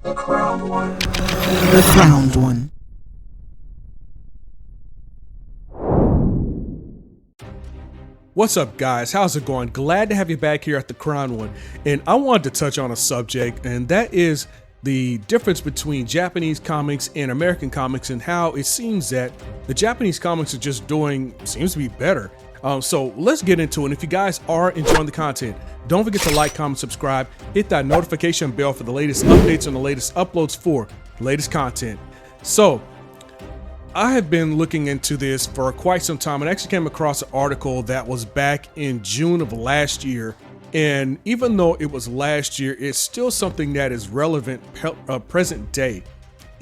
The crowned one. The crowned one. What's up, guys? How's it going? Glad to have you back here at the Crown One. And I wanted to touch on a subject, and that is the difference between Japanese comics and American comics, and how it seems that the Japanese comics are just seems to be better. So let's get into it. And if you guys are enjoying the content, don't forget to like, comment, subscribe, hit that notification bell for the latest updates and the latest uploads for the latest content. So I have been looking into this for quite some time and actually came across an article that was back in June of last year. And even though it was last year, it's still something that is relevant present day.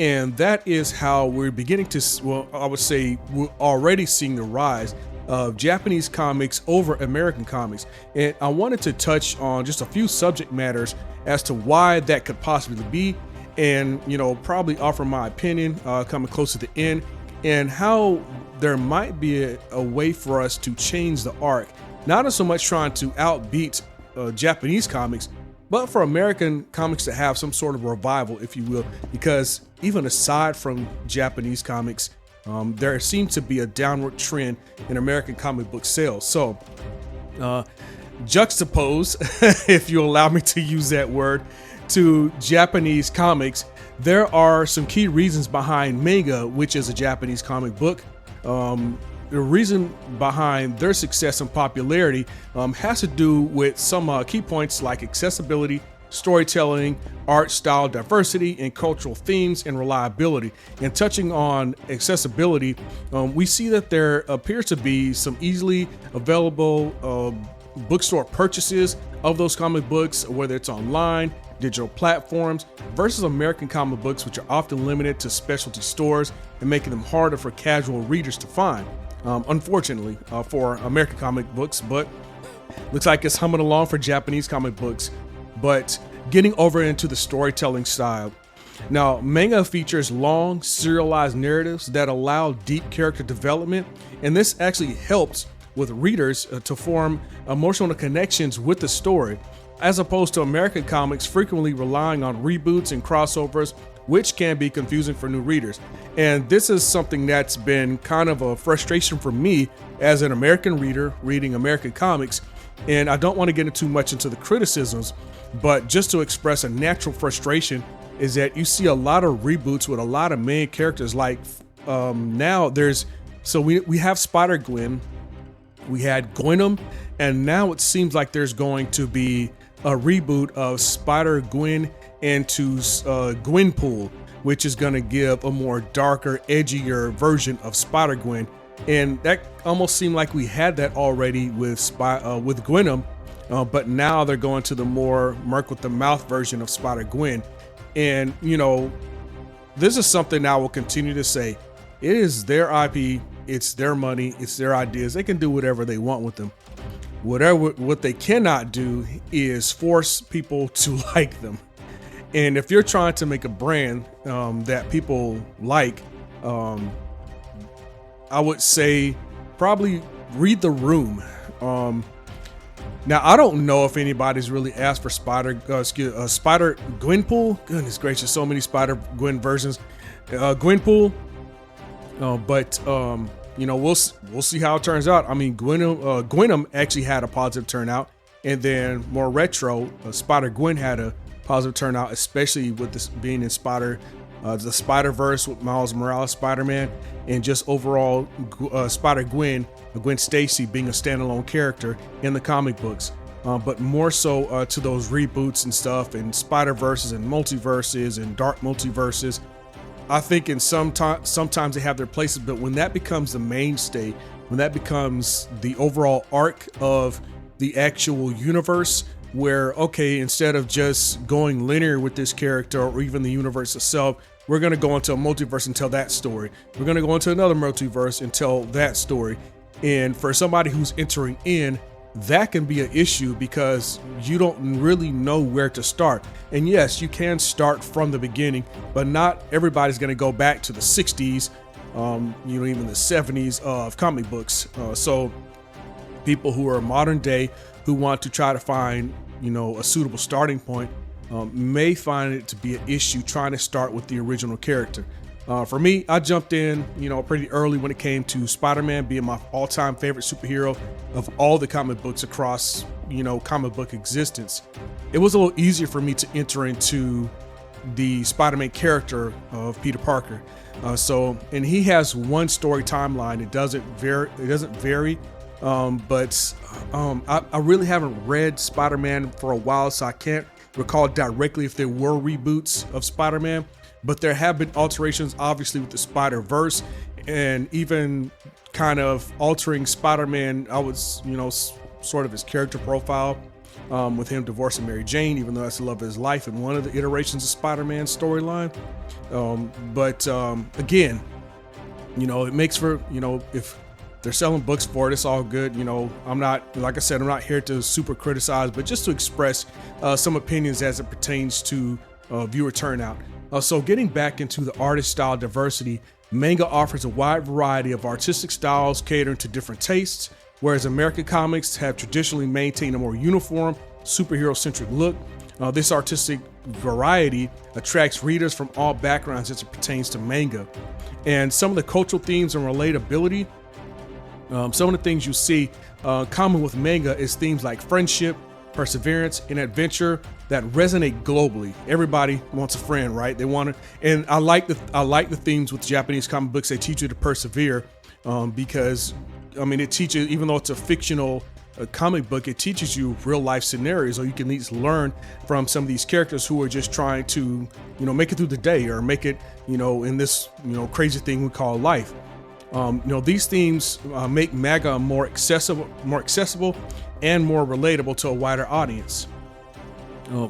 And that is how we're beginning to, well, I would say we're already seeing the rise of Japanese comics over American comics. And I wanted to touch on just a few subject matters as to why that could possibly be. And, probably offer my opinion coming close to the end, and how there might be a way for us to change the arc, not so much trying to outbeat Japanese comics, but for American comics to have some sort of revival, if you will, because even aside from Japanese comics, there seems to be a downward trend in American comic book sales. So juxtapose, if you allow me to use that word, to Japanese comics, there are some key reasons behind Manga, which is a Japanese comic book. The reason behind their success and popularity has to do with some key points like accessibility, storytelling, art style diversity, and cultural themes and reliability. And touching on accessibility, we see that there appears to be some easily available bookstore purchases of those comic books, whether it's online, digital platforms, versus American comic books, which are often limited to specialty stores and making them harder for casual readers to find. Unfortunately for American comic books, but looks like it's humming along for Japanese comic books. But getting over into the storytelling style. Now, manga features long, serialized narratives that allow deep character development, and this actually helps with readers to form emotional connections with the story, as opposed to American comics frequently relying on reboots and crossovers, which can be confusing for new readers. And this is something that's been kind of a frustration for me as an American reader reading American comics. And I don't want to get into too much into the criticisms, but just to express a natural frustration is that you see a lot of reboots with a lot of main characters. Like now we have Spider-Gwen, we had Gwenum, and now it seems like there's going to be a reboot of Spider-Gwen into Gwenpool, which is going to give a more darker, edgier version of Spider-Gwen. And that almost seemed like we had that already with Gwenum, but now they're going to the more Merc with the Mouth version of Spider-Gwen. And, this is something I will continue to say. It is their IP, it's their money, it's their ideas. They can do whatever they want with them. What they cannot do is force people to like them. And if you're trying to make a brand that people like, I would say probably read the room. Now, I don't know if anybody's really asked for Spider Gwenpool. Goodness gracious, so many Spider Gwen versions. Gwenpool, but we'll see how it turns out. I mean, Gwenum actually had a positive turnout, and then more retro, Spider-Gwen had a positive turnout, especially with this being in the Spider-Verse with Miles Morales Spider-Man, and just overall Spider-Gwen, Gwen Stacy being a standalone character in the comic books. But more so to those reboots and stuff, and Spider-Verses and multiverses and dark multiverses. I think sometimes they have their places, but when that becomes the mainstay, when that becomes the overall arc of the actual universe, where, okay, instead of just going linear with this character or even the universe itself, we're going to go into a multiverse and tell that story. We're going to go into another multiverse and tell that story. And for somebody who's entering in, that can be an issue because you don't really know where to start. And yes, you can start from the beginning, but not everybody's going to go back to the 60s, even the 70s of comic books. So people who are modern day, who want to try to find, a suitable starting point, may find it to be an issue trying to start with the original character. For me, I jumped in, pretty early when it came to Spider-Man being my all-time favorite superhero of all the comic books across, comic book existence. It was a little easier for me to enter into the Spider-Man character of Peter Parker. And he has one story timeline. It doesn't vary. But I really haven't read Spider-Man for a while, so I can't recall directly if there were reboots of Spider-Man. But there have been alterations, obviously, with the Spider-Verse, and even kind of altering Spider-Man. I was, sort of his character profile, with him divorcing Mary Jane, even though that's the love of his life in one of the iterations of Spider-Man storyline. Again, it makes for, if they're selling books for it, it's all good. I'm not, like I said, I'm not here to super criticize, but just to express some opinions as it pertains to viewer turnout. So getting back into the artist style diversity, Manga offers a wide variety of artistic styles catering to different tastes, whereas American comics have traditionally maintained a more uniform, superhero-centric look. This artistic variety attracts readers from all backgrounds as it pertains to manga. And some of the cultural themes and relatability, some of the things you see common with manga is themes like friendship, perseverance, and adventure that resonate globally. Everybody wants a friend, right? They want to, and I like the themes with Japanese comic books. They teach you to persevere, because it teaches, even though it's a fictional comic book, it teaches you real life scenarios, or you can at least learn from some of these characters who are just trying to, make it through the day, or make it, in this, crazy thing we call life. These themes make manga more accessible and more relatable to a wider audience.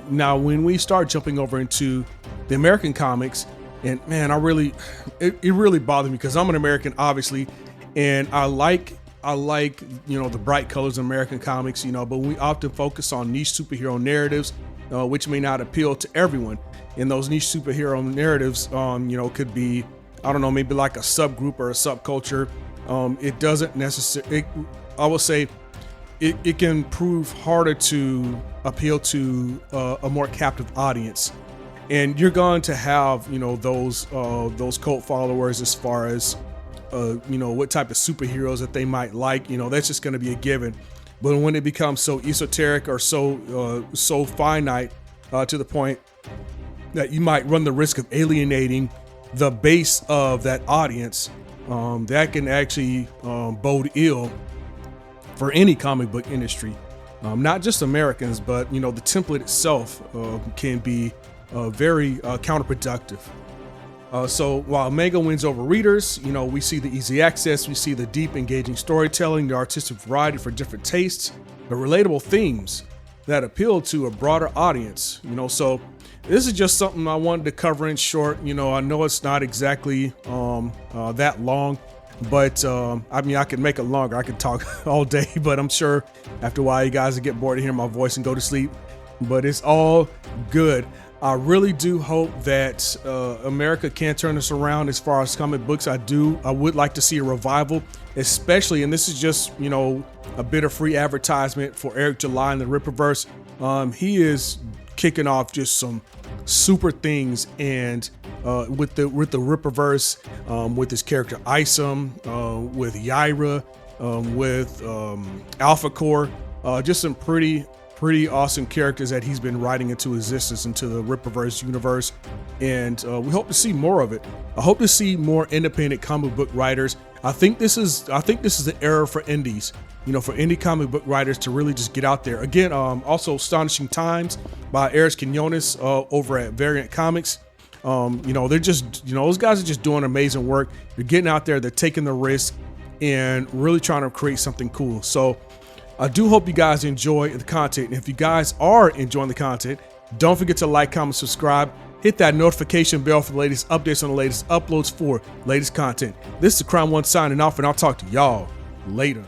Now, when we start jumping over into the American comics, and man, it really bothers me because I'm an American, obviously, and I like the bright colors of American comics, but we often focus on niche superhero narratives, which may not appeal to everyone. And those niche superhero narratives, could be, I don't know, maybe like a subgroup or a subculture. It doesn't necessarily, I will say, it can prove harder to appeal to a more captive audience, and you're going to have those cult followers as far as what type of superheroes that they might like. That's just going to be a given. But when it becomes so esoteric or so finite to the point that you might run the risk of alienating the base of that audience, that can actually bode ill for any comic book industry, not just Americans, but the template itself can be very counterproductive. So while manga wins over readers, we see the easy access, we see the deep, engaging storytelling, the artistic variety for different tastes, the relatable themes that appeal to a broader audience. So this is just something I wanted to cover in short. I know it's not exactly that long, but I could make it longer. I could talk all day, but I'm sure after a while you guys will get bored of hearing my voice and go to sleep. But it's all good. I really do hope that America can turn this around as far as comic books. I would like to see a revival, especially, and this is just, a bit of free advertisement for Eric July and the Rippaverse. He is kicking off just some super things, and with the Rippaverse, with his character Isom, with Yaira, with Alpha Core, just some pretty awesome characters that he's been writing into existence, into the Rippaverse universe, and we hope to see more of it. I hope to see more independent comic book writers. I think this is an era for indies, for indie comic book writers to really just get out there. Again, also Astonishing Times by Eris Quinones over at Variant Comics. They're just, those guys are just doing amazing work. They're getting out there, they're taking the risk, and really trying to create something cool. So I do hope you guys enjoy the content. And if you guys are enjoying the content, don't forget to like, comment, subscribe, hit that notification bell for the latest updates on the latest uploads for latest content. This is Crime One signing off, and I'll talk to y'all later.